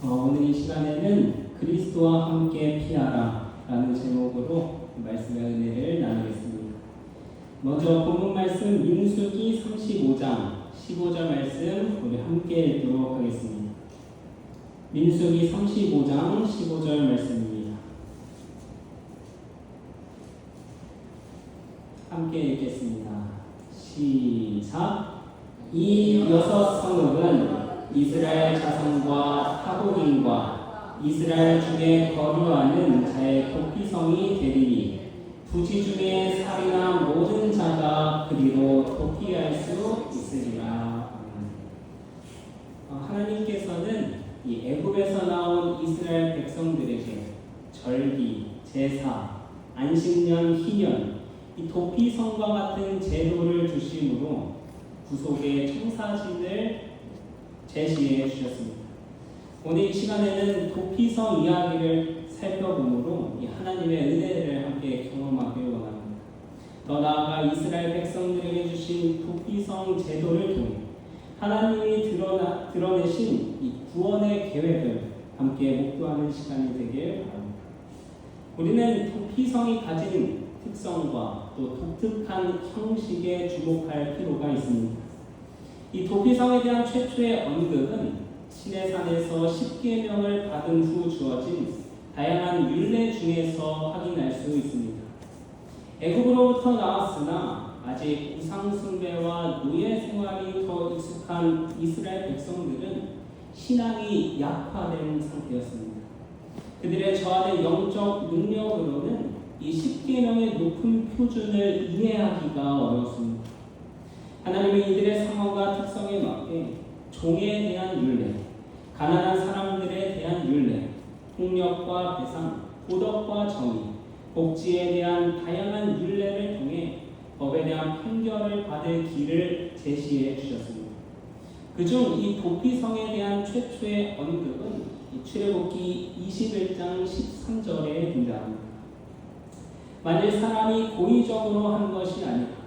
오늘 이 시간에는 그리스도와 함께 피하라 라는 제목으로 말씀의 은혜를 나누겠습니다. 먼저 본문 말씀 민수기 35장 15절 말씀 우리 함께 읽도록 하겠습니다. 민수기 35장 15절 말씀입니다. 함께 읽겠습니다. 시작! 이 6 성읍은 이스라엘 자손과 타국인과 이스라엘 중에 거류하는 자의 도피성이 되리니 부지 중에 살인한 모든 자가 그리로 도피할 수 있으리라. 하나님께서는 이 애굽에서 나온 이스라엘 백성들에게 절기, 제사, 안식년, 희년, 이 도피성과 같은 제도를 주심으로 구속의 청사진을 제시해 주셨습니다. 오늘 이 시간에는 도피성 이야기를 살펴보므로 이 하나님의 은혜를 함께 경험하길 원합니다. 더 나아가 이스라엘 백성들에게 주신 도피성 제도를 통해 하나님이 드러내신 이 구원의 계획을 함께 목도하는 시간이 되길 바랍니다. 우리는 도피성이 가진 특성과 또 독특한 형식에 주목할 필요가 있습니다. 이 도피성에 대한 최초의 언급은 시내산에서 10계명을 받은 후 주어진 다양한 율례 중에서 확인할 수 있습니다. 애굽으로부터 나왔으나 아직 우상 숭배와 노예 생활이 더 익숙한 이스라엘 백성들은 신앙이 약화된 상태였습니다. 그들의 저하된 영적 능력으로는 이 10계명의 높은 표준을 이해하기가 어려웠습니다. 하나님은 이들의 상황과 특성에 맞게 종에 대한 율례, 가난한 사람들에 대한 율례, 폭력과 배상, 도덕과 정의, 복지에 대한 다양한 율례를 통해 법에 대한 판결을 받을 길을 제시해 주셨습니다. 그중 이 도피성에 대한 최초의 언급은 출애굽기 21장 13절에 등장합니다. 만일 사람이 고의적으로 한 것이 아니라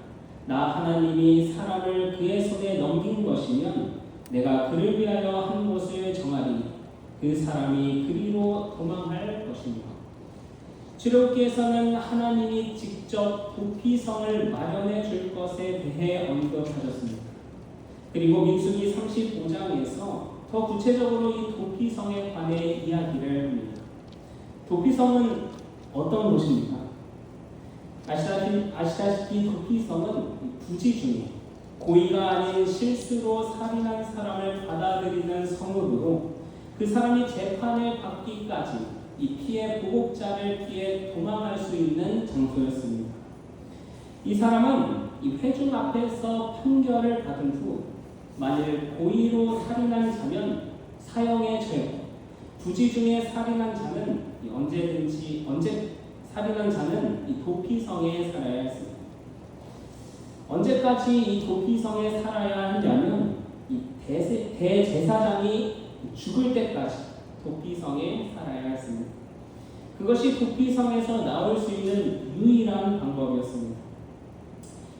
나 하나님이 사람을 그의 손에 넘긴 것이면 내가 그를 위하여 한 곳을 정하리니 그 사람이 그리로 도망할 것입니다. 출애굽기에서는 하나님이 직접 도피성을 마련해 줄 것에 대해 언급하셨습니다. 그리고 민수기 35장에서 더 구체적으로 이 도피성에 관해 이야기를 합니다. 도피성은 어떤 곳입니까? 아시다시피 도피성은 부지 중에 고의가 아닌 실수로 살인한 사람을 받아들이는 성읍으로 그 사람이 재판을 받기까지 이 피해 보복자를 피해 도망할 수 있는 장소였습니다. 이 사람은 이 회중 앞에서 판결을 받은 후 만일 고의로 살인한 자면 사형에 처했고 부지 중에 살인한 자는 살인한 자는 이 도피성에 살아야 했습니다. 언제까지 이 도피성에 살아야 하냐면 이 대제사장이 죽을 때까지 도피성에 살아야 했습니다. 그것이 도피성에서 나올 수 있는 유일한 방법이었습니다.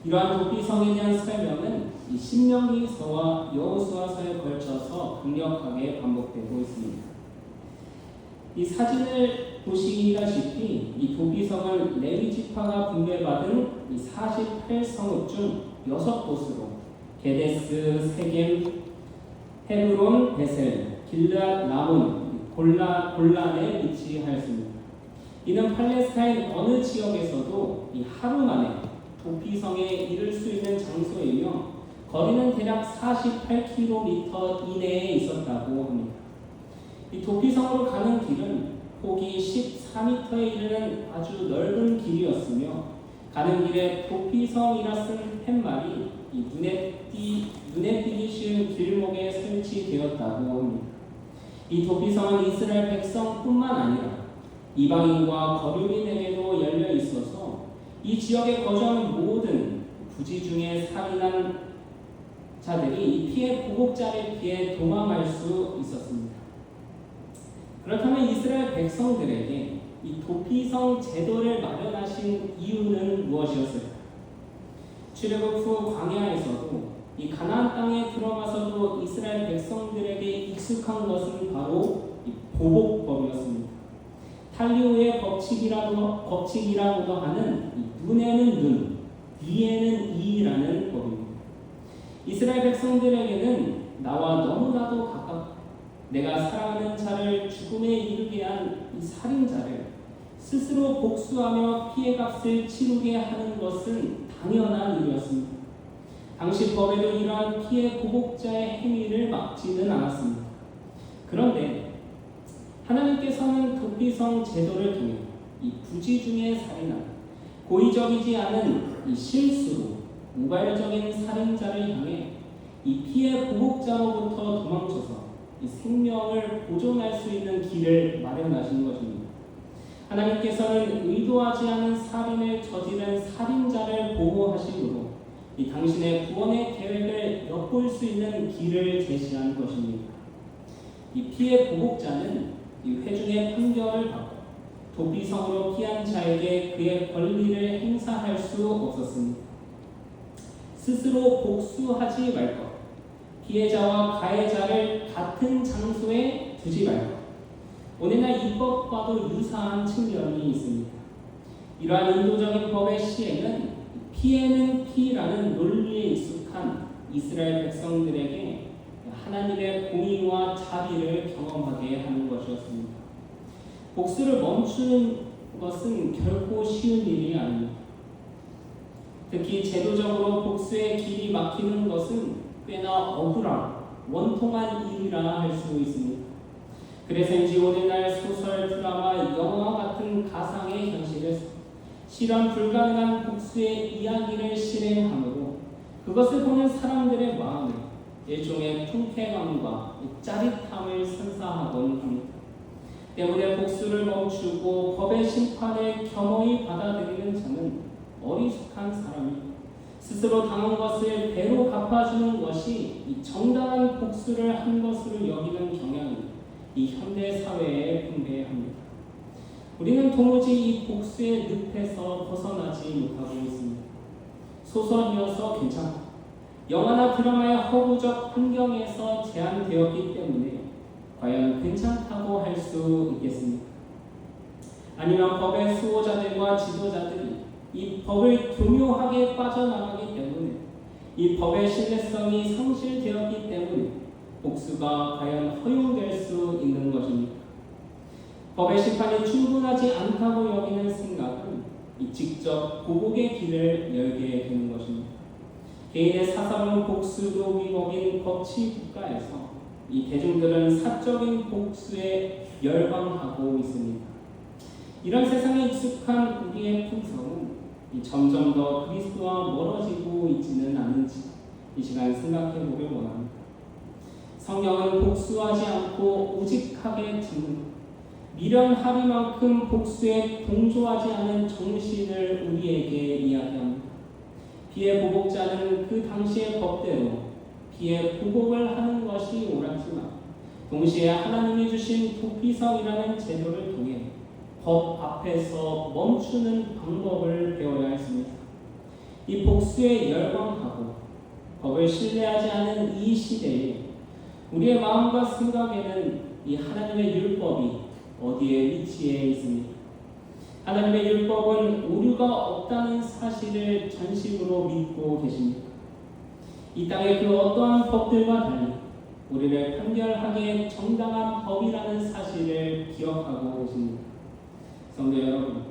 이러한 도피성에 대한 설명은 이 신명기서와 여호수아서에 걸쳐서 강력하게 반복되고 있습니다. 이 사진을 보시다시피 이 도피성을 레위 지파가 분배받은 이 48성읍 중 6곳으로 게데스, 세겜, 헤브론, 베셀, 길르앗, 라몬, 골란에 위치하였습니다. 이는 팔레스타인 어느 지역에서도 이 하루 만에 도피성에 이를 수 있는 장소이며 거리는 대략 48km 이내에 있었다고 합니다. 이 도피성으로 가는 길은 폭이 14m에 이르는 아주 넓은 길이었으며 가는 길에 도피성이라 쓴 팻말이 이 눈에 띄기 쉬운 길목에 설치되었다고 합니다. 이 도피성은 이스라엘 백성뿐만 아니라 이방인과 거류민에게도 열려 있어서 이 지역에 거주하는 모든 부지 중에 살인한 자들이 피해 보복자를 피해 도망할 수 있었습니다. 그렇다면 이스라엘 백성들에게 이 도피성 제도를 마련하신 이유는 무엇이었을까? 출애굽 후 광야에서도 이 가나안 땅에 들어가서도 이스라엘 백성들에게 익숙한 것은 바로 이 보복법이었습니다. 탈리오의 법칙이라고도 하는 눈에는 눈, 이에는 이라는 법입니다. 이스라엘 백성들에게는 나와 너무나도 가깝고 내가 사랑하는 자를 죽음에 이르게 한 이 살인자를 스스로 복수하며 피해값을 치르게 하는 것은 당연한 일이었습니다. 당시 법에도 이러한 피해 보복자의 행위를 막지는 않았습니다. 그런데 하나님께서는 도피성 제도를 통해 이 부지 중에 살인한 고의적이지 않은 이 실수로 우발적인 살인자를 향해 이 피해 보복자로부터 도망쳐서 이 생명을 보존할 수 있는 길을 마련하신 것입니다. 하나님께서는 의도하지 않은 살인을 저지른 살인자를 보호하심으로 이 당신의 구원의 계획을 엿볼 수 있는 길을 제시한 것입니다. 이 피해 보복자는 이 회중의 판결을 받고 도피성으로 피한 자에게 그의 권리를 행사할 수 없었습니다. 스스로 복수하지 말 것, 피해자와 가해자를 같은 장소에 두지 말 것. 오늘날 이 법과도 유사한 측면이 있습니다. 이러한 인도적인 법의 시행은 피해는 피라는 논리에 익숙한 이스라엘 백성들에게 하나님의 공의와 자비를 경험하게 하는 것이었습니다. 복수를 멈추는 것은 결코 쉬운 일이 아닙니다. 특히 제도적으로 복수의 길이 막히는 것은 꽤나 억울한 원통한 일이라 할 수 있습니다. 그래서인지 오늘날 소설, 드라마, 영화 같은 가상의 현실에서 실현 불가능한 복수의 이야기를 실행함으로 그것을 보는 사람들의 마음에 일종의 통쾌감과 짜릿함을 선사하곤 합니다. 때문에 복수를 멈추고 법의 심판을 겸허히 받아들이는 자는 어리숙한 사람이고 스스로 당한 것을 배로 갚아주는 것이 이 정당한 복수를 한 것으로 여기는 경향이 이 현대 사회에 분배합니다. 우리는 도무지 이 복수의 늪에서 벗어나지 못하고 있습니다. 소설이어서 괜찮고 영화나 드라마의 허구적 환경에서 제한되었기 때문에 과연 괜찮다고 할 수 있겠습니까? 아니면 법의 수호자들과 지도자들이 이 법을 교묘하게 빠져나가기 때문에 이 법의 신뢰성이 상실되었기 때문에 복수가 과연 허용될 수 있는 것입니까? 법의 심판이 충분하지 않다고 여기는 생각은 이 직접 보복의 길을 열게 되는 것입니다. 개인의 사사로운 복수도 위법인 법치 국가에서 이 대중들은 사적인 복수에 열광하고 있습니다. 이런 세상에 익숙한 우리의 품성은 점점 더 그리스도와 멀어지고 있지는 않은지 이 시간 생각해 보길 원합니다. 성경은 복수하지 않고 우직하게 참는 미련하리만큼 복수에 동조하지 않은 정신을 우리에게 이야기합니다. 피해 보복자는 그 당시의 법대로 피해 보복을 하는 것이 옳았지만 동시에 하나님이 주신 도피성이라는 제도를 통해 법 앞에서 멈추는 방법을 배워야 했습니다. 이 복수에 열광하고 법을 신뢰하지 않은 이 시대에 우리의 마음과 생각에는 이 하나님의 율법이 어디에 위치해 있습니까? 하나님의 율법은 오류가 없다는 사실을 전심으로 믿고 계십니까? 이 땅의 그 어떠한 법들과 달리 우리를 판결하기에 정당한 법이라는 사실을 기억하고 계십니까? 성도 여러분,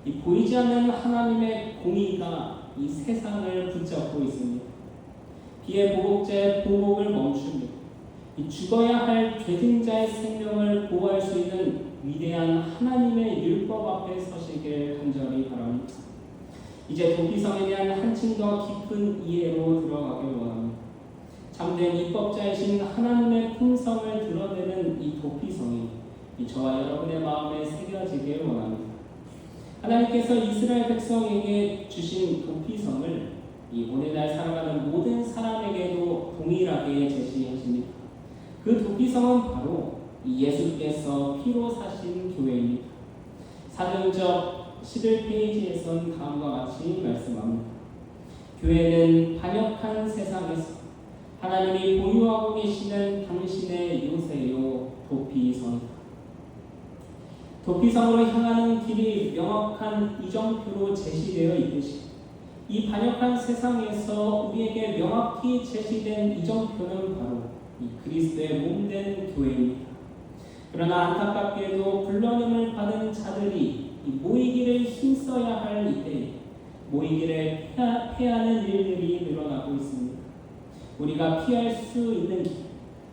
이 보이지 않는 하나님의 공의가 이 세상을 붙잡고 있습니다. 피해 보복자의 보복을 멈추며 이 죽어야 할 죄진자의 생명을 보호할 수 있는 위대한 하나님의 율법 앞에 서시길 간절히 바랍니다. 이제 도피성에 대한 한층 더 깊은 이해로 들어가길 원합니다. 참된 입법자이신 하나님의 품성을 드러내는 이 도피성이 저와 여러분의 마음에 새겨지길 원합니다. 하나님께서 이스라엘 백성에게 주신 도피성을 이 오늘날 살아가는 모든 사람에게도 동일하게 제시하십니다. 그 도피성은 바로 예수께서 피로 사신 교회입니다. 사도행전 11페이지에선 다음과 같이 말씀합니다. 교회는 반역한 세상에서 하나님이 보유하고 계시는 당신의 요새요 도피성이다. 도피성으로 향하는 길이 명확한 이정표로 제시되어 있듯이 이 반역한 세상에서 우리에게 명확히 제시된 이정표는 바로 이 그리스도의 몸된 교회입니다. 그러나 안타깝게도 불러냄을 받은 자들이 이 모이기를 힘써야 할 이때 모이기를 피하는 일들이 늘어나고 있습니다. 우리가 피할 수 있는 길,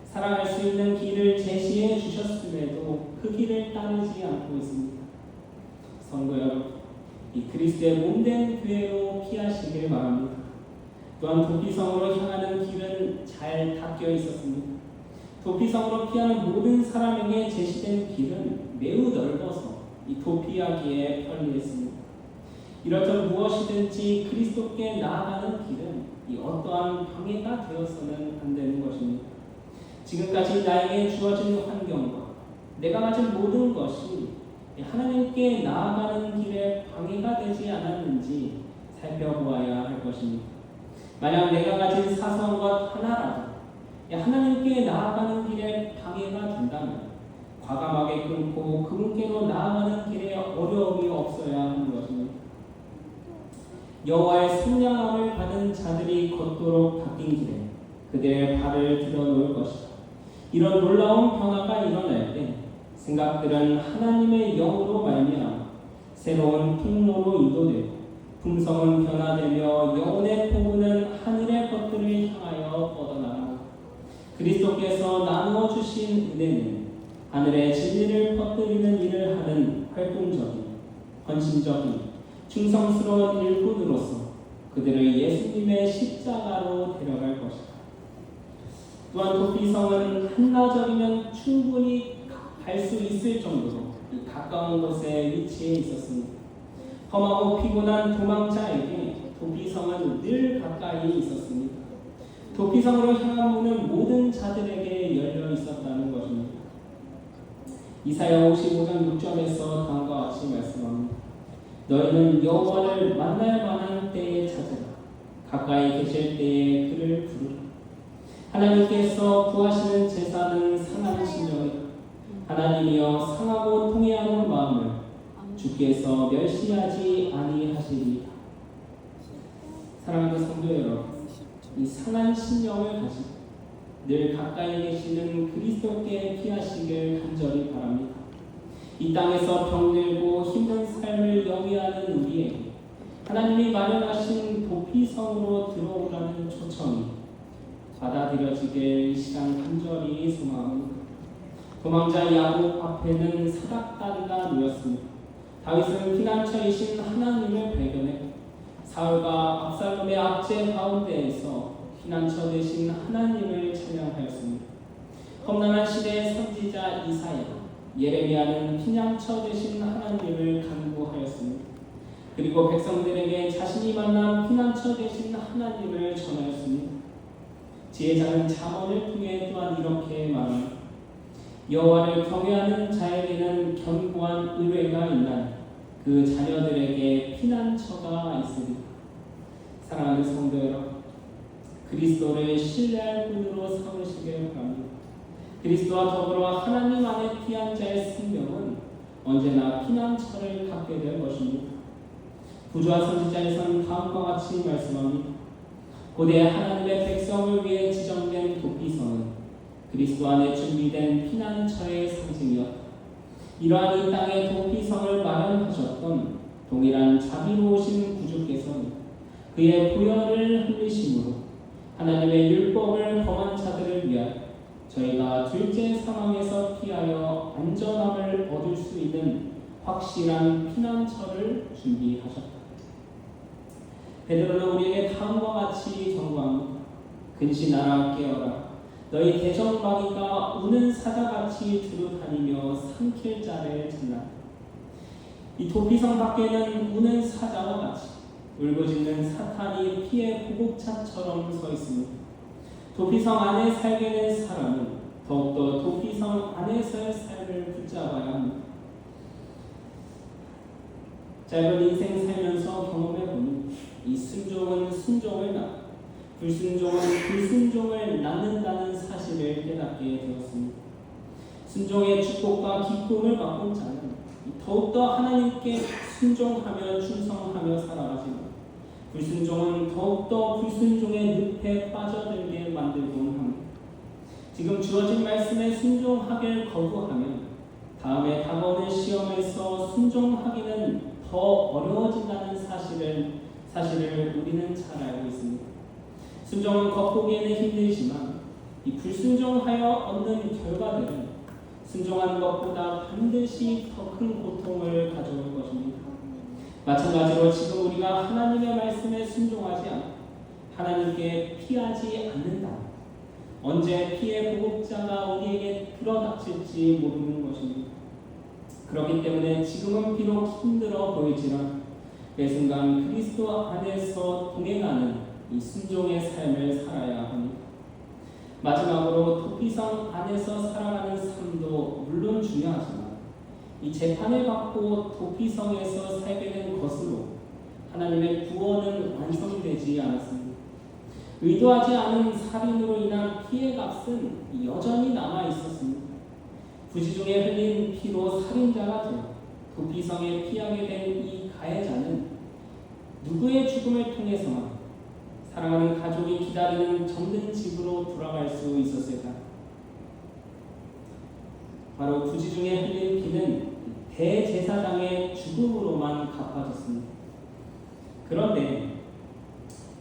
살아갈 수 있는 길을 제시해 주셨음에도 그 길을 따르지 않고 있습니다. 성도 여러분, 이 그리스도의 몸된 교회로 피하시길 바랍니다. 또한 도피성으로 향하는 길은 잘 닦여 있었습니다. 도피성으로 피하는 모든 사람에게 제시된 길은 매우 넓어서 이 도피하기에 편리했습니다. 이렇듯 무엇이든지 그리스도께 나아가는 길은 이 어떠한 방해가 되어서는 안 되는 것입니다. 지금까지 나에게 주어진 환경과 내가 가진 모든 것이 하나님께 나아가는 길에 방해가 되지 않았는지 살펴보아야 할 것입니다. 만약 내가 가진 사소한 것 하나라도 하나님께 나아가는 길에 방해가 된다면 과감하게 끊고 그분께로 나아가는 길에 어려움이 없어야 하는 것입니다. 여호와의 선량함을 받은 자들이 걷도록 바뀐 길에 그들의 발을 들어놓을 것이다. 이런 놀라운 변화가 일어날 때 생각들은 하나님의 영으로 말미암아 새로운 통로로 인도되고 품성은 변화되며 영혼의 포부는 하늘의 것들을 향하여 뻗어나갑니다. 그리스도께서 나누어 주신 은혜는 하늘의 진리를 퍼뜨리는 일을 하는 활동적인, 헌신적인, 충성스러운 일꾼으로서 그들을 예수님의 십자가로 데려갈 것이다. 또한 도피성은 한나절이면 충분히 갈 수 있을 정도로 가까운 곳에 위치해 있었습니다. 험하고 피곤한 도망자에게 도피성은 늘 가까이 있었습니다. 도피성으로 향한 문은 모든 자들에게 열려 있었다는 것입니다. 이사야 55장 6절에서 다음과 같이 말씀합니다. 너희는 여호와를 만날 만한 때에 찾으라. 가까이 계실 때에 그를 부르라. 하나님께서 구하시는 제사는 상한 심령이다. 하나님이여 상하고 통회하는 마음을 주께서 멸시하지 아니하시리이다. 사랑하는 성도 여러분, 이 상한 심령을 가지고 늘 가까이 계시는 그리스도께 피하시길 간절히 바랍니다. 이 땅에서 병들고 힘든 삶을 영위하는 우리에게 하나님이 마련하신 도피성으로 들어오라는 초청이 받아들여지길 이 시간 간절히 소망합니다. 도망자 야곱 앞에는 사닥다리가 놓였습니다. 다윗은 피난처이신 하나님을 발견했고 사울과 압살롬의 압제 가운데에서 피난처 되신 하나님을 찬양하였습니다. 험난한 시대의 선지자 이사야, 예레미야는 피난처 되신 하나님을 간구하였습니다. 그리고 백성들에게 자신이 만난 피난처 되신 하나님을 전하였습니다. 지혜자는 잠언을 통해 또한 이렇게 말합니다. 여호와를 경외하는 자에게는 견고한 의뢰가 있나니 그 자녀들에게 피난처가 있으리라. 사랑하는 성도 여러분, 그리스도를 신뢰할 분으로 삼으시길 바랍니다. 그리스도와 더불어 하나님 안에 피한 자의 생명은 언제나 피난처를 갖게 될 것입니다. 부조와 선지자에서는 다음과 같이 말씀합니다. 고대 하나님의 백성을 위해 지정된 도피성은 그리스도 안에 준비된 피난처의 상징이었다. 이러한 이 땅의 도피성을 마련하셨던 동일한 자비로우신 구주께서는 그의 보혈을 흘리심으로 하나님의 율법을 범한 자들을 위하여 저희가 둘째 사망에서 피하여 안전함을 얻을 수 있는 확실한 피난처를 준비하셨다. 베드로는 우리에게 다음과 같이 경고합니다. 근신하라 깨어라. 너희 대적마귀가 우는 사자같이 두루다니며 삼킬 자를 찾나. 이 도피성 밖에는 우는 사자와 같이 울부짖는 사탄이 피의 보복차처럼 서 있습니다. 도피성 안에 살게 된 사람은 더욱더 도피성 안에서의 삶을 붙잡아야 합니다. 짧은 인생 살면서 경험해보니 이 순종은 순종을 낳고 불순종은 불순종을 낳는다는 사실을 깨닫게 되었습니다. 순종의 축복과 기쁨을 맛본 자는 더욱더 하나님께 순종하며 충성하며 살아가지만 불순종은 더욱더 불순종의 늪에 빠져들게 만들곤 합니다. 지금 주어진 말씀에 순종하길 거부하면 다음에 다가오는 시험에서 순종하기는 더 어려워진다는 사실을 우리는 잘 알고 있습니다. 순종은 겉보기에는 힘들지만 이 불순종하여 얻는 결과들은 순종하는 것보다 반드시 더 큰 고통을 가져올 것입니다. 마찬가지로 지금 우리가 하나님의 말씀에 순종하지 않고 하나님께 피하지 않는다. 언제 피해 보복자가 우리에게 들어닥칠지 모르는 것입니다. 그렇기 때문에 지금은 비록 힘들어 보이지만 매 순간 그리스도 안에서 동행하는 이 순종의 삶을 살아야 합니다. 마지막으로 도피성 안에서 살아가는 삶도 물론 중요하지만 이 재판을 받고 도피성에서 살게 된 것으로 하나님의 구원은 완성되지 않았습니다. 의도하지 않은 살인으로 인한 피해값은 여전히 남아 있었습니다. 부지 중에 흘린 피로 살인자가 되어 도피성에 피하게 된 이 가해자는 누구의 죽음을 통해서만 사랑하는 가족이 기다리는 정든 집으로 돌아갈 수 있었을까? 바로 부지 중에 흘린 피는 대제사장의 죽음으로만 갚아졌습니다. 그런데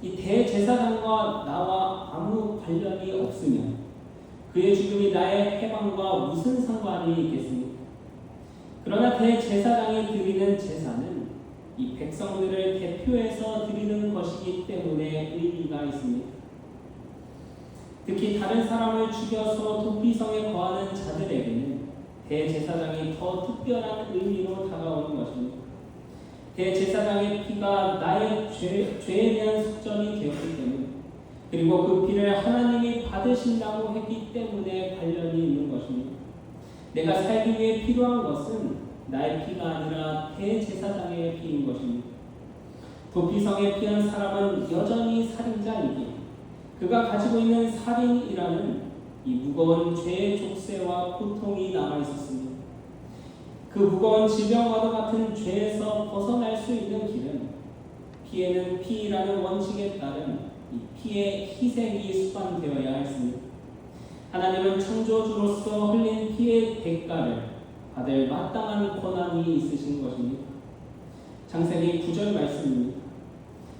이 대제사장과 나와 아무 관련이 없으면 그의 죽음이 나의 해방과 무슨 상관이 있겠습니까? 그러나 대제사장이 드리는 제사는 이 백성들을 대표해서 드리는 것이기 때문에 의미가 있습니다. 특히 다른 사람을 죽여서 도피성에 거하는 자들에게는 대제사장이 더 특별한 의미로 다가오는 것입니다. 대제사장의 피가 나의 죄에 대한 속전이 되었기 때문에 그리고 그 피를 하나님이 받으신다고 했기 때문에 관련이 있는 것입니다. 내가 살기 위해 필요한 것은 나의 피가 아니라 대제사장의 피인 것입니다. 도피성에 피한 사람은 여전히 살인자이기에 그가 가지고 있는 살인이라는 이 무거운 죄의 족쇄와 고통이 남아 있었습니다. 그 무거운 질병과도 같은 죄에서 벗어날 수 있는 길은 피해는 피라는 원칙에 따른 이 피의 희생이 수반되어야 했습니다. 하나님은 창조주로서 흘린 피의 대가를 받을 마땅한 권한이 있으신 것입니다. 창세기 9절 말씀입니다.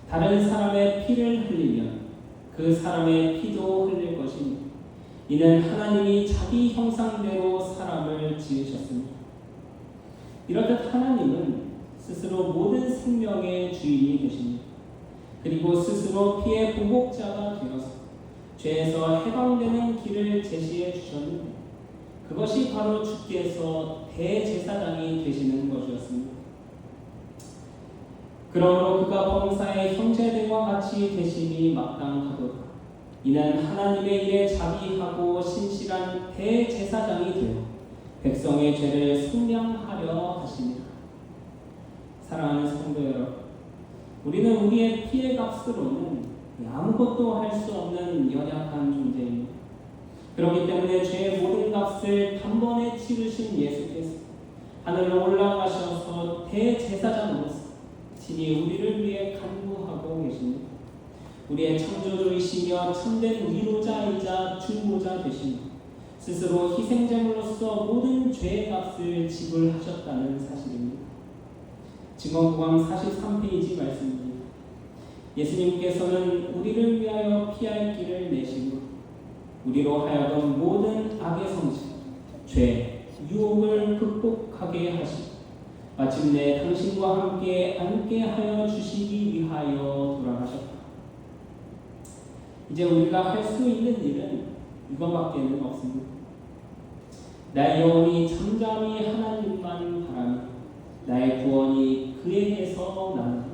다른 사람의 피를 흘리면 그 사람의 피도 흘릴 것이니 이는 하나님이 자기 형상대로 사람을 지으셨습니다. 이렇듯 하나님은 스스로 모든 생명의 주인이 되십니다. 그리고 스스로 피의 보복자가 되어서 죄에서 해방되는 길을 제시해 주셨는데 그것이 바로 주께서 대제사장이 되시는 것이었습니다. 그러므로 그가 범사의 형제들과 같이 되심이 마땅하도다. 이는 하나님의 일에 자비하고 신실한 대제사장이 되어 백성의 죄를 속량하려 하십니다. 사랑하는 성도 여러분, 우리는 우리의 피해 값으로는 아무것도 할 수 없는 연약한 존재입니다. 그렇기 때문에 죄의 모든 값을 단번에 치르신 예수께서 하늘로 올라가셔서 대제사장으로서 친히 우리를 위해 간구하고 계십니다. 우리의 창조주이시며 참된 위로자이자 중보자 되시니 스스로 희생제물로서 모든 죄의 값을 지불하셨다는 사실입니다. 증언구강 43페이지 말씀입니다. 예수님께서는 우리를 위하여 피할 길을 내시고 우리로 하여금 모든 악의 성질, 죄, 유혹을 극복하게 하시고 마침내 당신과 함께 앉게 하여 주시기 위하여 돌아가셨다. 이제 우리가 할 수 있는 일은 이거밖에는 없습니다. 나의 영혼이 잠잠히 하나님만 바라며 나의 구원이 그에게서 나는다.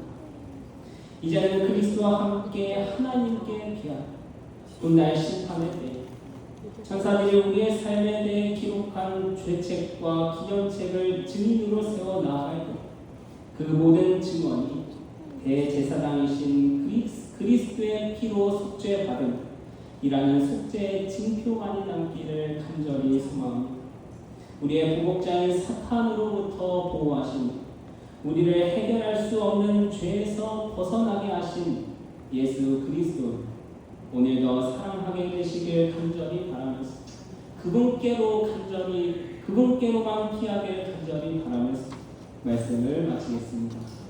이제는 그리스도와 함께 하나님께 비하여 훗날 심판의 때에 천사들이 우리의 삶에 대해 기록한 죄책과 기념책을 증인으로 세워 나아갈 때 그 모든 증언이 대제사장이신 그리스도의 피로 속죄받은 이라는 속죄의 징표만이 남기를 간절히 소망합니다. 우리의 보복자인 사탄으로부터 보호하신, 우리를 해결할 수 없는 죄에서 벗어나게 하신 예수 그리스도, 오늘도 사랑하게 되시길 간절히 바라면서 그분께로만 피하길 간절히 바라면서 말씀을 마치겠습니다.